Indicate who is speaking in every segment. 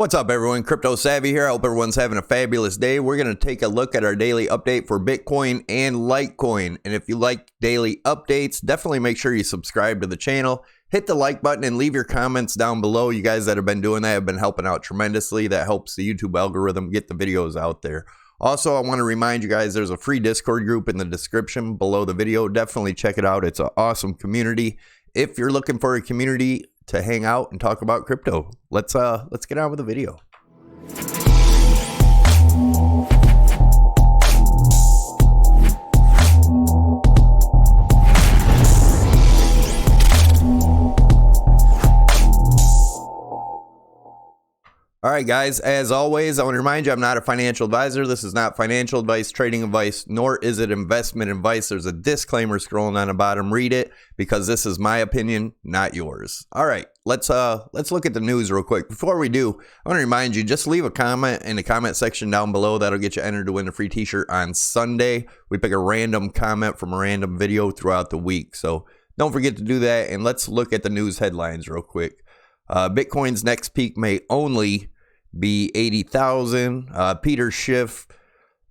Speaker 1: What's up, everyone? CryptoSavy here. I hope everyone's having a fabulous day. We're going to take a look at our daily update for Bitcoin and Litecoin. And if you like daily updates, definitely make sure you subscribe to the channel. Hit the like button and leave your comments down below. You guys that have been doing that have been helping out tremendously. That helps the YouTube algorithm get the videos out there. Also, I want to remind you guys there's a free Discord group in the description below the video. Definitely check it out. It's an awesome community. If you're looking for a community to hang out and talk about crypto, let's get on with the video. All right, guys, as always, I want to remind you I'm not a financial advisor. This is not financial advice, trading advice, nor is it investment advice. There's a disclaimer scrolling on the bottom. Read it because this is my opinion, not yours. All right, let's look at the news real quick. Before we do, I want to remind you, just leave a comment in the comment section down below. That'll get you entered to win a free t-shirt on Sunday. We pick a random comment from a random video throughout the week. So don't forget to do that. And let's look at the news headlines real quick. Bitcoin's next peak may only be 80,000. Peter Schiff,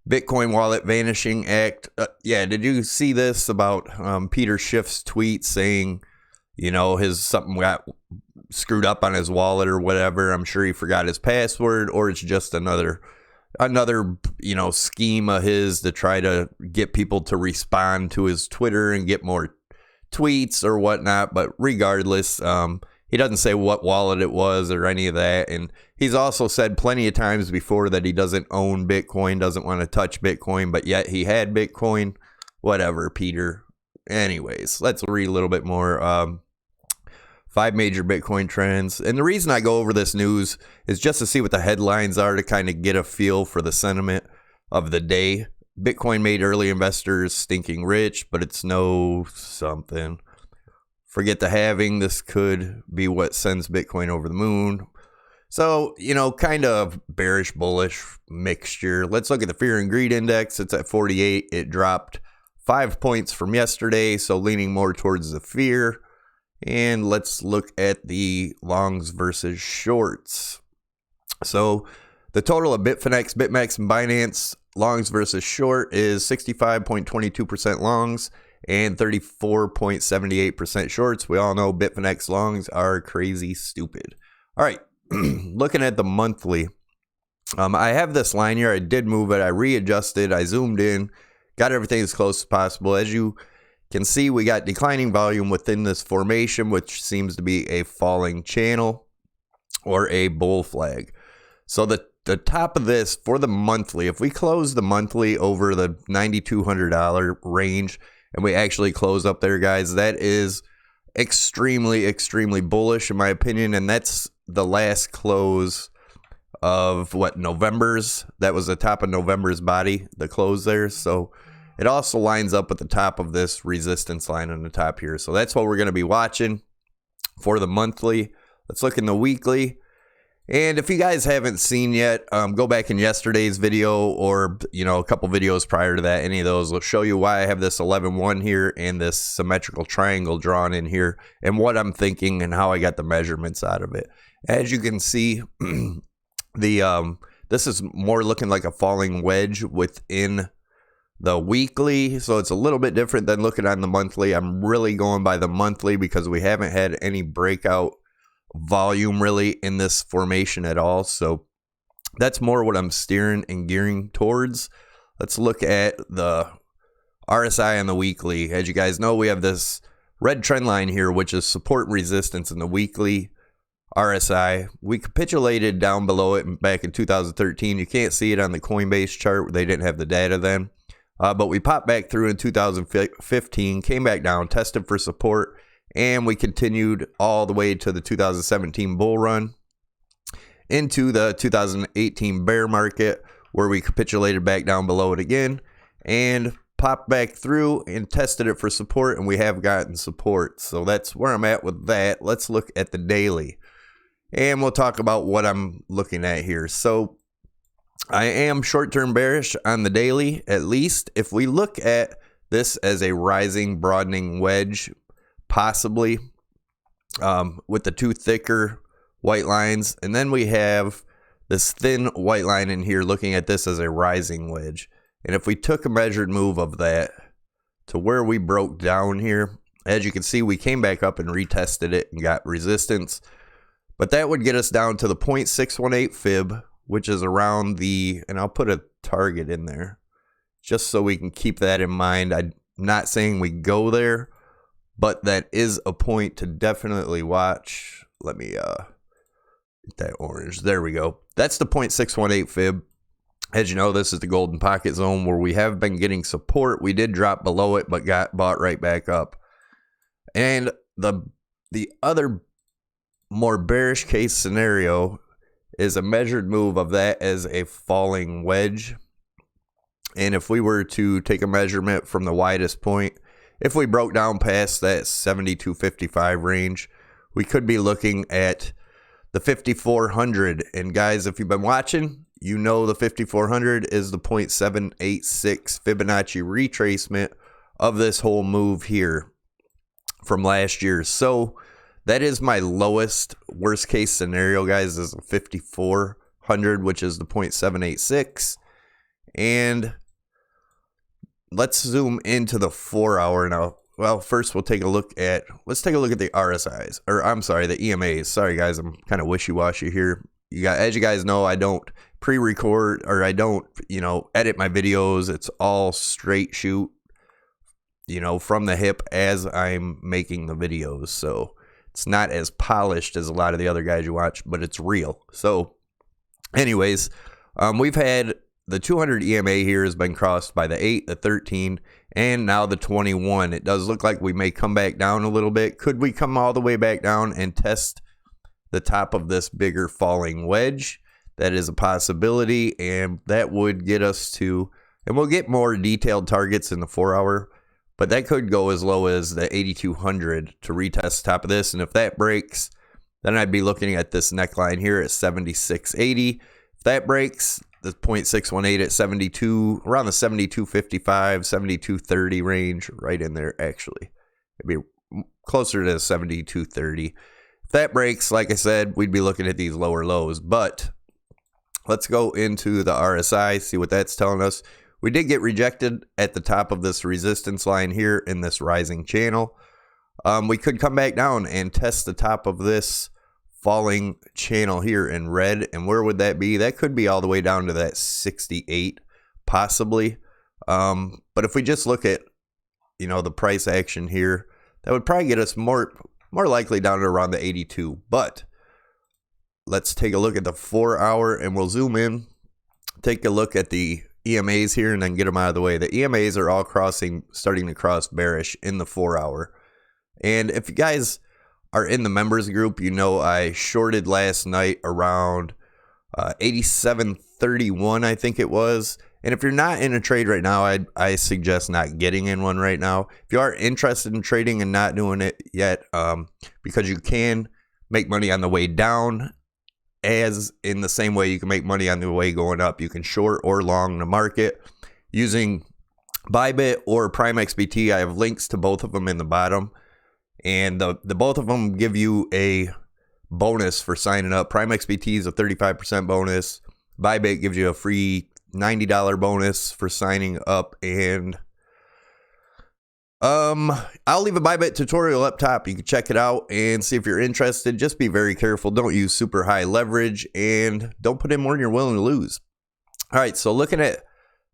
Speaker 1: Bitcoin wallet vanishing act. Yeah, did you see this about Peter Schiff's tweet saying, you know, something got screwed up on his wallet or whatever? I'm sure he forgot his password, or it's just another scheme of his to try to get people to respond to his Twitter and get more tweets or whatnot. But regardless, he doesn't say what wallet it was or any of that. And he's also said plenty of times before that he doesn't own Bitcoin, doesn't want to touch Bitcoin, but yet he had Bitcoin. Whatever, Peter. Anyways, let's read a little bit more. 5 major Bitcoin trends. And the reason I go over this news is just to see what the headlines are, to kind of get a feel for the sentiment of the day. Bitcoin made early investors stinking rich, but it's no something. Forget the halving. This could be what sends Bitcoin over the moon. So, kind of bearish, bullish mixture. Let's look at the fear and greed index. It's at 48. It dropped 5 points from yesterday, so leaning more towards the fear. And let's look at the longs versus shorts. So the total of Bitfinex, BitMEX, and Binance longs versus short is 65.22% longs and 34.78% shorts. We all know Bitfinex longs are crazy stupid. All right, looking at the monthly, I have this line here. I did move it. I readjusted. I zoomed in, got everything as close as possible. As you can see, we got declining volume within this formation, which seems to be a falling channel or a bull flag. So the top of this for the monthly, if we close the monthly over the $9,200 range, and we actually close up there, guys, that is extremely, extremely bullish in my opinion. And that's the last close of November's. That was the top of November's body, the close there. So it also lines up with the top of this resistance line on the top here. So that's what we're going to be watching for the monthly. Let's look in the weekly. And if you guys haven't seen yet, go back in yesterday's video or, a couple videos prior to that. Any of those will show you why I have this 11-1 here and this symmetrical triangle drawn in here and what I'm thinking and how I got the measurements out of it. As you can see, this is more looking like a falling wedge within the weekly. So it's a little bit different than looking on the monthly. I'm really going by the monthly because we haven't had any breakout volume really in this formation at all. So that's more what I'm steering and gearing towards. Let's look at the RSI on the weekly. As you guys know, we have this red trend line here, which is support and resistance in the weekly RSI. We capitulated down below it back in 2013. You can't see it on the Coinbase chart. They didn't have the data then. But we popped back through in 2015, came back down, tested for support, and we continued all the way to the 2017 bull run into the 2018 bear market, where we capitulated back down below it again and popped back through and tested it for support, and we have gotten support. So that's where I'm at with that. Let's look at the daily, and we'll talk about what I'm looking at here. So I am short-term bearish on the daily, at least. If we look at this as a rising, broadening wedge, possibly with the two thicker white lines, and then we have this thin white line in here, looking at this as a rising wedge. And if we took a measured move of that to where we broke down here, as you can see, we came back up and retested it and got resistance. But that would get us down to the 0.618 fib, which is around the, and I'll put a target in there just so we can keep that in mind. I'm not saying we go there, but that is a point to definitely watch. Let me get that orange. There we go. That's the 0.618 fib. As you know, this is the golden pocket zone where we have been getting support. We did drop below it, but got bought right back up. And the other more bearish case scenario is a measured move of that as a falling wedge. And if we were to take a measurement from the widest point, if we broke down past that 72.55 range, we could be looking at the 5400. And guys, if you've been watching, you know the 5400 is the 0.786 Fibonacci retracement of this whole move here from last year. So that is my lowest worst case scenario, guys, is a 5400, which is the 0.786. And let's zoom into the 4 hour now. Well, first let's take a look at the RSIs, or I'm sorry, the EMAs. Sorry guys, I'm kind of wishy-washy here. As you guys know, I don't pre-record, or I don't, edit my videos. It's all straight shoot, from the hip as I'm making the videos. So it's not as polished as a lot of the other guys you watch, but it's real. So anyways, we've had the 200 EMA here has been crossed by the 8, the 13, and now the 21. It does look like we may come back down a little bit. Could we come all the way back down and test the top of this bigger falling wedge? That is a possibility, and that would get us to, and we'll get more detailed targets in the 4 hour, but that could go as low as the 8200 to retest the top of this. And if that breaks, then I'd be looking at this neckline here at 7680. If that breaks, the 0.618 at 72, around the 7255, 7230 range, right in there actually. It'd be closer to 7230. If that breaks, like I said, we'd be looking at these lower lows. But let's go into the RSI, see what that's telling us. We did get rejected at the top of this resistance line here in this rising channel. We could come back down and test the top of this falling channel here in red. And where would that be? That could be all the way down to that 68 possibly. But if we just look at, the price action here, that would probably get us more likely down to around the 82. But let's take a look at the 4 hour, and we'll zoom in, take a look at the EMAs here, and then get them out of the way. The EMAs are all starting to cross bearish in the 4 hour. And if you guys are in the members group, I shorted last night around 87.31, I think it was. And if you're not in a trade right now, I suggest not getting in one right now. If you are interested in trading and not doing it yet, because you can make money on the way down, as in the same way you can make money on the way going up. You can short or long the market using Bybit or Prime XBT. I have links to both of them in the bottom. And the both of them give you a bonus for signing up. Prime XBT is a 35% bonus. Bybit gives you a free $90 bonus for signing up. And I'll leave a Bybit tutorial up top. You can check it out and see if you're interested. Just be very careful. Don't use super high leverage, and don't put in more than you're willing to lose. All right, so looking at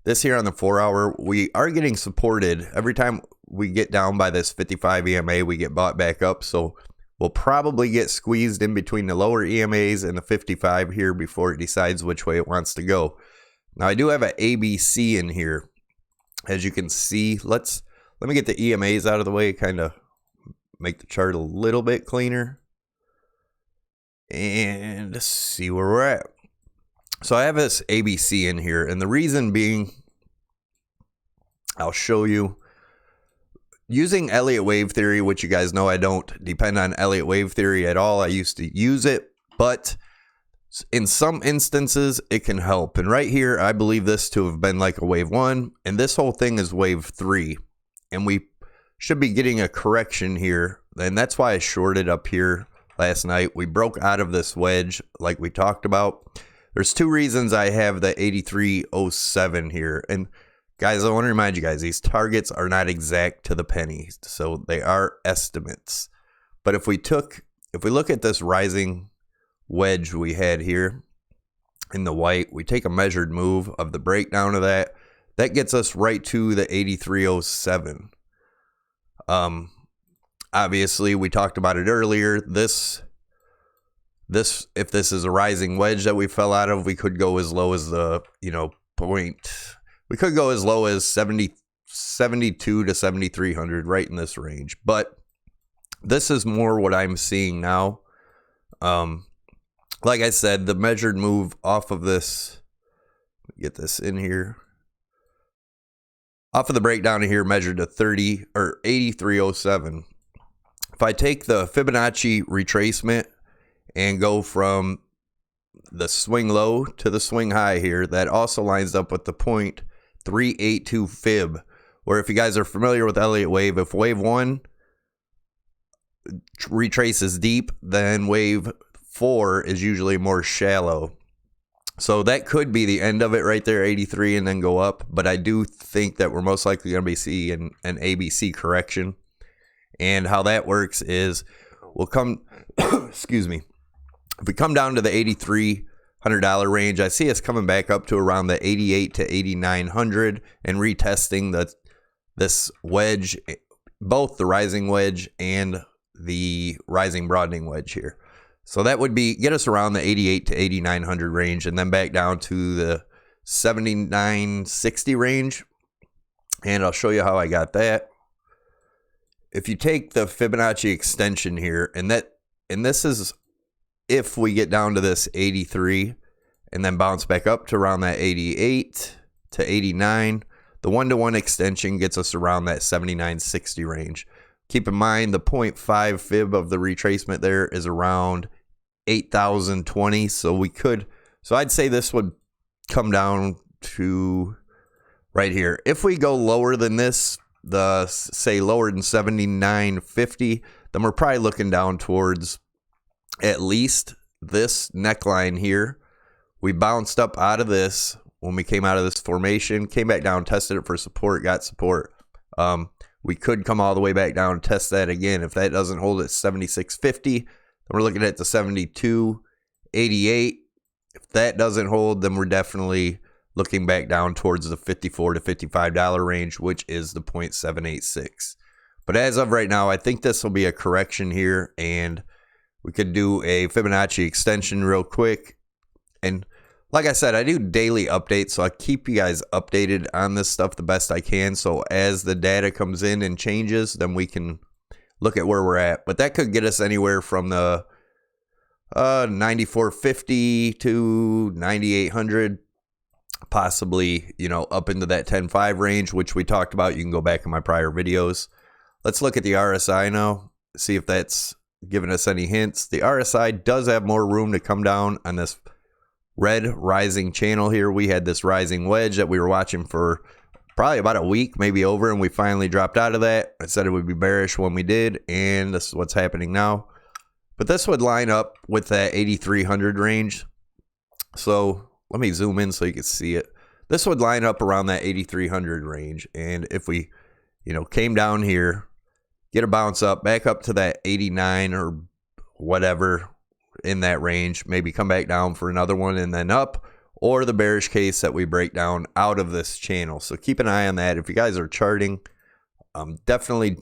Speaker 1: this here on the 4 hour, we are getting supported. Every time we get down by this 55 EMA, we get bought back up. So we'll probably get squeezed in between the lower EMAs and the 55 here before it decides which way it wants to go. Now I do have an ABC in here, as you can see. Let me get the EMAs out of the way, kind of make the chart a little bit cleaner, and see where we're at. So I have this ABC in here, and the reason being, I'll show you. Using Elliott wave theory, which you guys know I don't depend on Elliott wave theory at all. I used to use it, but in some instances it can help. And right here, I believe this to have been like a wave 1, and this whole thing is wave 3. And we should be getting a correction here. And that's why I shorted up here last night. We broke out of this wedge like we talked about. there's two reasons I have the 8307 here. And guys, I want to remind you guys, these targets are not exact to the penny, so they are estimates. But if we look at this rising wedge we had here in the white, we take a measured move of the breakdown of that. That gets us right to the 8307. Obviously, we talked about it earlier. This if this is a rising wedge that we fell out of, we could go as low as the point. We could go as low as 72 to 7,300, right in this range. But this is more what I'm seeing now. Like I said, the measured move off of this. Get this in here. Off of the breakdown here, measured to 8307. If I take the Fibonacci retracement and go from the swing low to the swing high here, that also lines up with the 0.382 fib, where if you guys are familiar with Elliott wave, if wave 1 retraces deep, then wave 4 is usually more shallow. So that could be the end of it right there, 83, and then go up. But I do think that we're most likely going to be seeing an ABC correction. And how that works is we'll come, excuse me, if we come down to the $8,300 range, I see us coming back up to around the 88 to 8,900 and retesting this wedge, both the rising wedge and the rising broadening wedge here. So that would get us around the 88 to 8,900 range, and then back down to the 7,960 range. And I'll show you how I got that. If you take the Fibonacci extension here, and this is if we get down to this 83 and then bounce back up to around that 88 to 89, the 1-to-1 extension gets us around that 7,960 range. Keep in mind the 0.5 fib of the retracement there is around 8,020. So I'd say this would come down to right here. If we go lower than this, say lower than 7,950, then we're probably looking down towards at least this neckline here. We bounced up out of this when we came out of this formation, came back down, tested it for support, got support. We could come all the way back down and test that again. If that doesn't hold at 76.50, then we're looking at the 72.88. If that doesn't hold, then we're definitely looking back down towards the $54 to $55 range, which is the 0.786. But as of right now, I think this will be a correction here, and we could do a Fibonacci extension real quick. And like I said, I do daily updates, so I keep you guys updated on this stuff the best I can. So as the data comes in and changes, then we can look at where we're at. But that could get us anywhere from the 9450 to 9800, possibly, up into that 10.5 range, which we talked about. You can go back in my prior videos. Let's look at the RSI now, see if that's giving us any hints. The RSI does have more room to come down on this red rising channel here. We had this rising wedge that we were watching for probably about a week, maybe over, and we finally dropped out of that. I said it would be bearish when we did, and this is what's happening now. But this would line up with that 8,300 range. So let me zoom in so you can see it. This would line up around that 8,300 range. And if we, came down here, get a bounce up, back up to that 89 or whatever in that range, maybe come back down for another one and then up, or the bearish case that we break down out of this channel. So keep an eye on that. If you guys are charting, definitely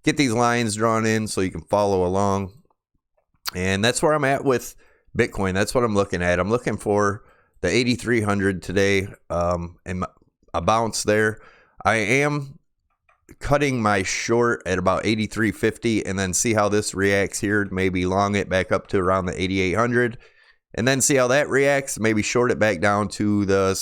Speaker 1: get these lines drawn in so you can follow along. And that's where I'm at with Bitcoin. That's what I'm looking at. I'm looking for the 8,300 today, and a bounce there. I am cutting my short at about 8,350 and then see how this reacts here. Maybe long it back up to around the 8,800 and then see how that reacts. Maybe short it back down to the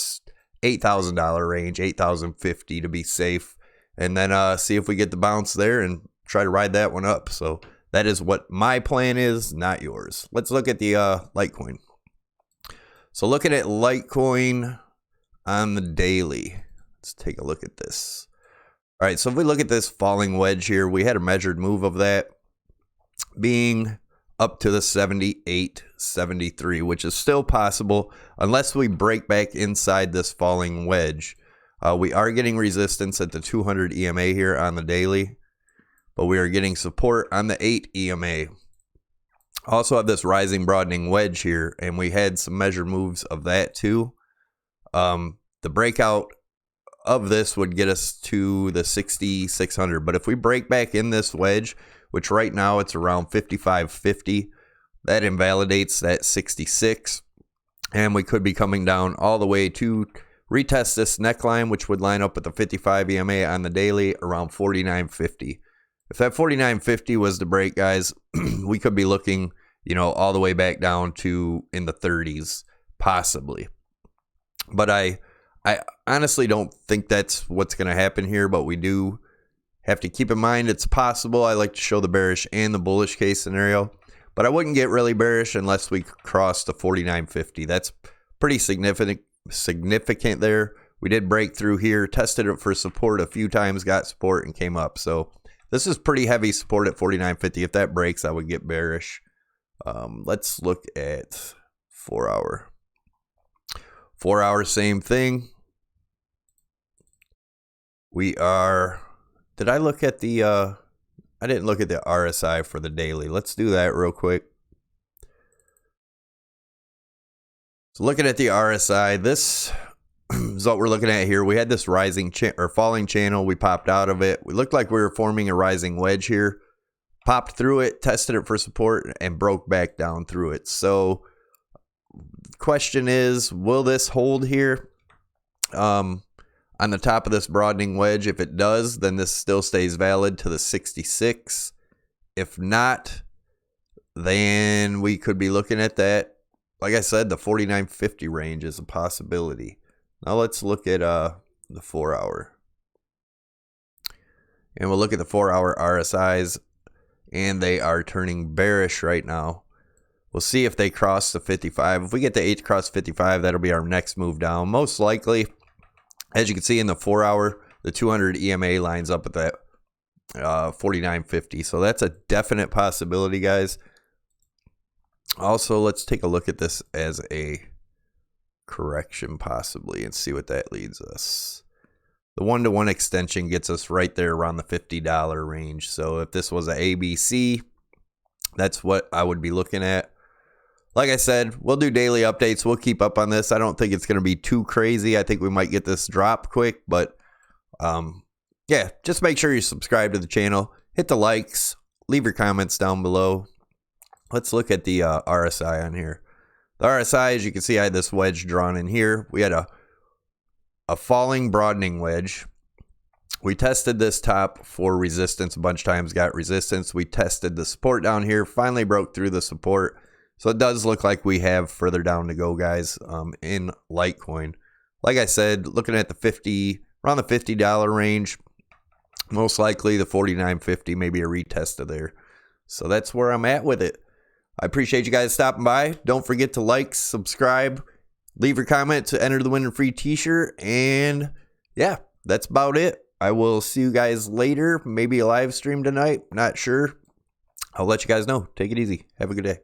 Speaker 1: $8,000 range, 8,050 to be safe, and then see if we get the bounce there and try to ride that one up. So that is what my plan is, not yours. Let's look at the Litecoin. So looking at Litecoin on the daily, let's take a look at this. All right, so if we look at this falling wedge here, we had a measured move of that being up to the 78.73, which is still possible unless we break back inside this falling wedge. We are getting resistance at the 200 EMA here on the daily, but we are getting support on the 8 EMA. Also have this rising broadening wedge here, and we had some measured moves of that too. The breakout of this would get us to the 6,600, but if we break back in this wedge, which right now it's around 55.50, that invalidates that 66, and we could be coming down all the way to retest this neckline, which would line up with the 55 EMA on the daily around 49.50. If that 49.50 was the break, guys, we could be looking, you know, all the way back down to in the 30s, possibly. But I honestly don't think that's what's going to happen here, but we do have to keep in mind it's possible. I like to show the bearish and the bullish case scenario, but I wouldn't get really bearish unless we cross the 49.50. That's pretty significant there. We did break through here, tested it for support a few times, got support and came up. So this is pretty heavy support at 49.50. If that breaks, I would get bearish. Let's look at 4 hour. 4 hour, same thing. We are, did I look at the, I didn't look at the RSI for the daily. Let's do that real quick. So looking at the RSI, this is what we're looking at here. We had this rising or falling channel. We popped out of it. We looked like we were forming a rising wedge here. Popped through it, tested it for support, and broke back down through it. So the question is, will this hold here on the top of this broadening wedge? If it does, then this still stays valid to the 66. If not, then we could be looking at that. Like I said, the 49.50 range is a possibility. Now let's look at the 4 hour. And we'll look at the 4 hour RSIs, and they are turning bearish right now. We'll see if they cross the 55. If we get the 8 to cross 55, that'll be our next move down. Most likely, as you can see in the 4 hour, the 200 EMA lines up at that 49.50. So that's a definite possibility, guys. Also, let's take a look at this as a correction possibly and see what that leads us. The 1-to-1 extension gets us right there around the $50 range. So if this was a ABC, that's what I would be looking at. Like I said, we'll do daily updates. We'll keep up on this. I don't think it's going to be too crazy. I think we might get this drop quick, but yeah, just make sure you subscribe to the channel. Hit the likes. Leave your comments down below. Let's look at the RSI on here. The RSI, as you can see, I had this wedge drawn in here. We had a falling broadening wedge. We tested this top for resistance a bunch of times, got resistance. We tested the support down here, finally broke through the support. So it does look like we have further down to go, guys, in Litecoin. Like I said, looking at the 50, around the $50 range, most likely the 49.50, maybe a retest of there. So that's where I'm at with it. I appreciate you guys stopping by. Don't forget to like, subscribe, leave your comment to enter the winning free t-shirt. And yeah, that's about it. I will see you guys later. Maybe a live stream tonight. Not sure. I'll let you guys know. Take it easy. Have a good day.